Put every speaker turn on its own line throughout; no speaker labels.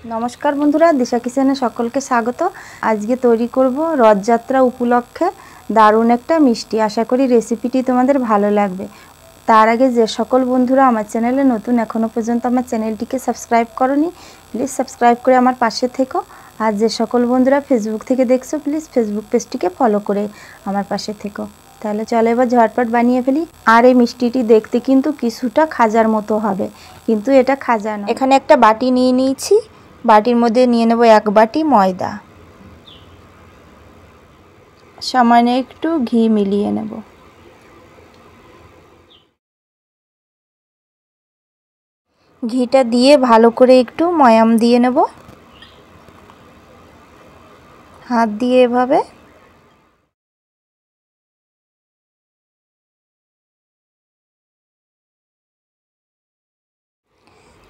নমস্কার বন্ধুরা, দিশা কিচেনে সকলকে স্বাগত। আজকে তৈরি করব রথযাত্রা উপলক্ষে দারুণ একটা মিষ্টি। আশা করি রেসিপিটি তোমাদের ভালো লাগবে। তার আগে যে সকল বন্ধুরা আমার চ্যানেলে নতুন, এখনও পর্যন্ত আমার চ্যানেলটিকে সাবস্ক্রাইব করনি, প্লিজ সাবস্ক্রাইব করে আমার পাশে থেকো। আর যে সকল বন্ধুরা ফেসবুক থেকে দেখছো, প্লিজ ফেসবুক পেজটিকে ফলো করে আমার পাশে থেকো। তাহলে চলো এবার ঝটপট বানিয়ে ফেলি। আর এই মিষ্টিটি দেখতে কিন্তু কিছুটা খাজার মতো হবে, কিন্তু এটা খাজা না। এখানে একটা বাটি নিয়ে নিয়েছি, বাটির মধ্যে নিয়ে নেব 1 বাটি ময়দা, সামান্য একটু ঘি মিলিয়ে নেব। ঘিটা দিয়ে ভালো করে একটু ময়াম দিয়ে নেব, হাত দিয়ে এভাবে।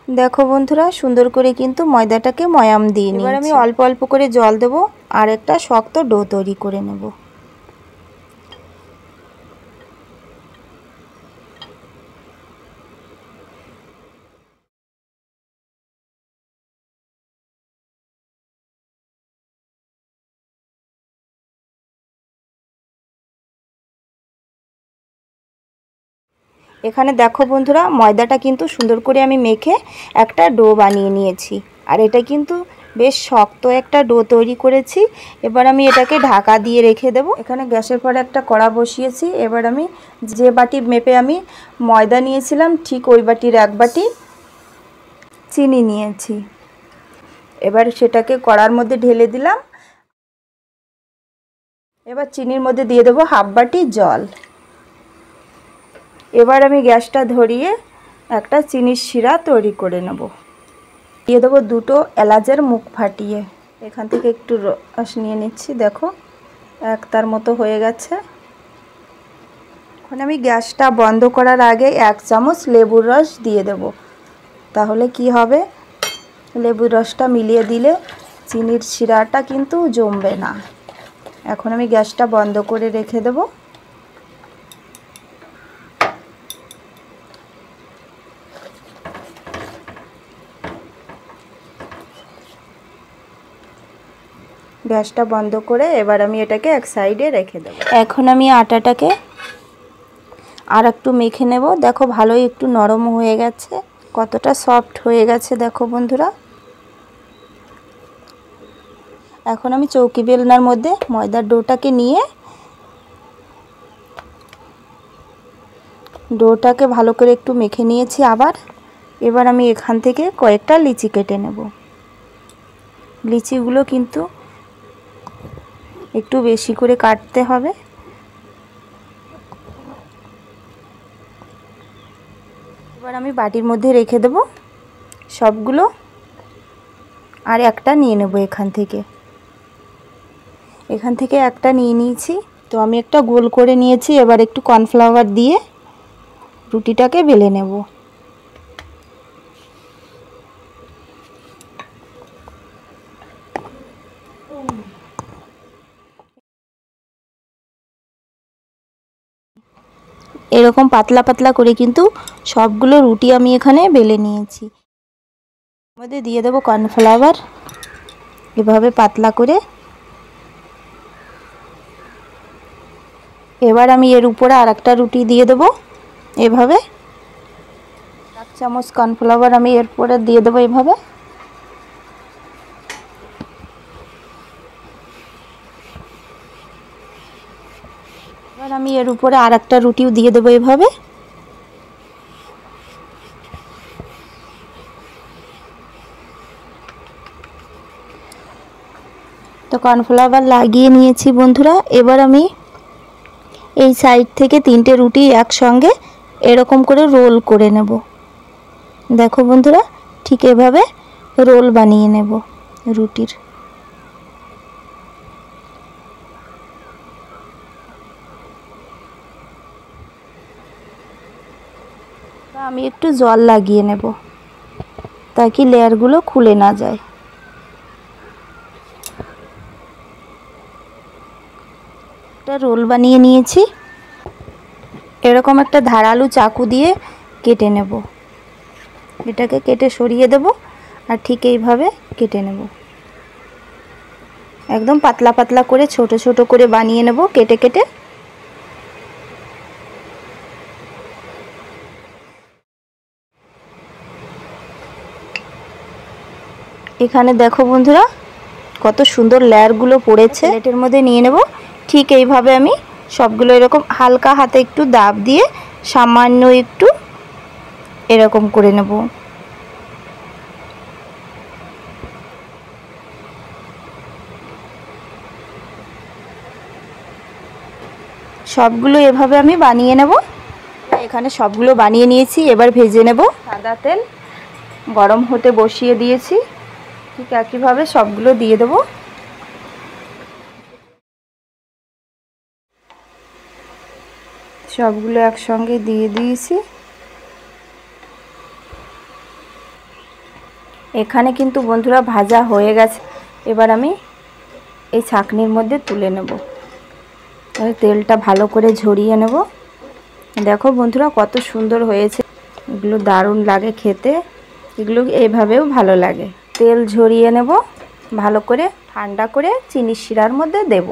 দেখো বন্ধুরা, সুন্দর করে কিন্তু ময়দাটাকে ময়াম দিয়ে নিই। এবার আমি অল্প অল্প করে জল দেব আর একটা শক্ত ডো তৈরি করে নেব। এখানে দেখো বন্ধুরা, ময়দাটা কিন্তু সুন্দর করে আমি মেখে একটা ডো বানিয়ে নিয়েছি। আর এটা কিন্তু বেশ শক্ত একটা ডো তৈরি করেছি। এবার আমি এটাকে ঢাকা দিয়ে রেখে দেব। এখানে গ্যাসের পরে একটা কড়া বসিয়েছি। এবার আমি যে বাটি মেপে আমি ময়দা নিয়েছিলাম, ঠিক ওই বাটির 1 বাটি চিনি নিয়েছি। এবার সেটাকে কড়ার মধ্যে ঢেলে দিলাম। এবার চিনির মধ্যে দিয়ে দেবো 1/2 বাটি জল। এবার আমি গ্যাসটা ধরিয়ে একটা চিনির শিরা তৈরি করে নেব। দিয়ে দেবো 2টো এলাচের মুখ ফাটিয়ে। এখান থেকে একটু রস নিয়ে নিচ্ছি, দেখো 1 তার মতো হয়ে গেছে। এখন আমি গ্যাসটা বন্ধ করার আগে 1 চামচ লেবুর রস দিয়ে দেব। তাহলে কি হবে, লেবুর রসটা মিলিয়ে দিলে চিনির শিরাটা কিন্তু জমবে না। এখন আমি গ্যাসটা বন্ধ করে রেখে দেব। গ্যাসটা বন্ধ করে এবার আমি এটাকে এক সাইডে রেখে দেব। এখন আমি আটাটাকে আর একটু মেখে নেব। দেখো ভালোই একটু নরম হয়ে গেছে, কতটা সফট হয়ে গেছে দেখো বন্ধুরা। এখন আমি চৌকি বেলনার মধ্যে ময়দার ডোটাকে নিয়ে ডোটাকে ভালো করে একটু মেখে নিয়েছি আবার। এবার আমি এখান থেকে কয়েকটা লিচি কেটে নেব। লিচিগুলো কিন্তু একটু বেশি করে কাটতে হবে। এবার আমি বাটির মধ্যে রেখে দেব সবগুলো, আর একটা নিয়ে নেব এখান থেকে একটা নিয়ে নিয়েছি। তো আমি একটা গোল করে নিয়েছি। এবার একটু কর্নফ্লাওয়ার দিয়ে রুটিটাকে বেলে নেব। এরকম পাতলা পাতলা করে কিন্তু সবগুলো রুটি আমি এখানে বেলে নিয়েছি। মধ্যে দিয়ে দেবো কর্নফ্লাওয়ার এভাবে পাতলা করে। এবার আমি এর উপরে আর একটা রুটি দিয়ে দেবো এভাবে। 1 চামচ কর্নফ্লাওয়ার আমি এর উপরে দিয়ে দেবো এভাবে। এবার আমি এর উপরে আর একটা রুটিও দিয়ে দেবো এভাবে। তো কর্নফ্লাওয়ার লাগিয়ে নিয়েছি বন্ধুরা। এবার আমি এই সাইড থেকে 3টে রুটি একসঙ্গে এরকম করে রোল করে নেব। দেখো বন্ধুরা, ঠিক এভাবে রোল বানিয়ে নেব রুটির। আমি একটু জল লাগিয়ে নেব তাকি লেয়ারগুলো খুলে না যায়। একটা রোল বানিয়ে নিয়েছি। এরকম একটা ধারালো চাকু দিয়ে কেটে নেব। এটাকে কেটে সরিয়ে দেব। আর ঠিক এইভাবে কেটে নেব। একদম পাতলা পাতলা করে ছোট ছোট করে বানিয়ে নেব কেটে কেটে। এখানে দেখো বন্ধুরা কত সুন্দর লেয়ারগুলো পড়েছে। প্লেটের মধ্যে নিয়ে নেব। ঠিক এইভাবে আমি সবগুলো এরকম হালকা হাতে একটু দাব দিয়ে সামান্য একটু এরকম করে নেব। সবগুলো এভাবে আমি বানিয়ে নেব। এখানে সবগুলো বানিয়ে নিয়েছি, এবার ভেজে নেব। সাদা তেল গরম হতে বসিয়ে দিয়েছি, ঠিক একইভাবে সবগুলো দিয়ে দেব। সবগুলো একসঙ্গে দিয়ে দিয়েছি। এখানে কিন্তু বন্ধুরা ভাজা হয়ে গেছে। এবার আমি এই ছাঁকনির মধ্যে তুলে নেব। তেলটা ভালো করে ঝরিয়ে নেব। দেখো বন্ধুরা কত সুন্দর হয়েছে, এগুলো দারুণ লাগে খেতে, এগুলো এইভাবেও ভালো লাগে। তেল ঝরিয়ে নেব ভালো করে, ঠান্ডা করে চিনির শিরার মধ্যে দেব।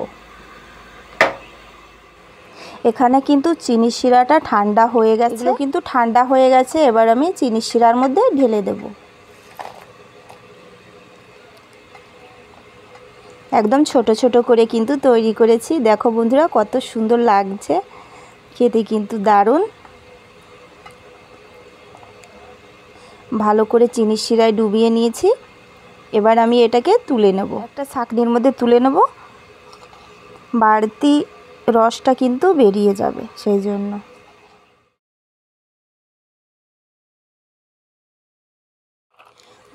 এখানে কিন্তু চিনির শিরাটা ঠান্ডা হয়ে গেছে, এগুলো কিন্তু ঠান্ডা হয়ে গেছে। এবার আমি চিনির শিরার মধ্যে ঢেলে দেব। একদম ছোট ছোট করে কিন্তু তৈরি করেছি। দেখো বন্ধুরা কত সুন্দর লাগছে খেতে, কিন্তু দারুণ। ভালো করে চিনির শিরায় ডুবিয়ে নিয়েছি। এবার আমি এটাকে তুলে নেব, একটা ছাঁকনির মধ্যে তুলে নেব। বাড়তি রসটা কিন্তু বেরিয়ে যাবে সেই জন্য।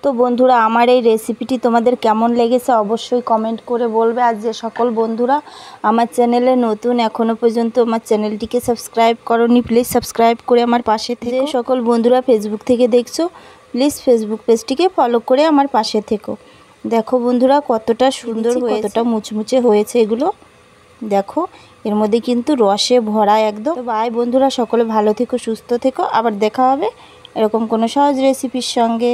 তো বন্ধুরা আমার এই রেসিপিটি তোমাদের কেমন লেগেছে অবশ্যই কমেন্ট করে বলবে। আর যে সকল বন্ধুরা আমার চ্যানেলে নতুন, এখনও পর্যন্ত আমার চ্যানেলটিকে সাবস্ক্রাইব করোনি, প্লিজ সাবস্ক্রাইব করে আমার পাশে থেকে। যে সকল বন্ধুরা ফেসবুক থেকে দেখছো প্লিজ ফেসবুক পেজটিকে ফলো করে আমার পাশে থেকো। দেখো বন্ধুরা কতটা সুন্দর হয়েছে, কতটা মুচমুচে হয়েছে এগুলো। দেখো এর মধ্যে কিন্তু রসে ভরা একদম। তো বাই বন্ধুরা, সকলে ভালো থেকো, সুস্থ থেকো। আবার দেখা হবে এরকম কোনো সহজ রেসিপির সঙ্গে।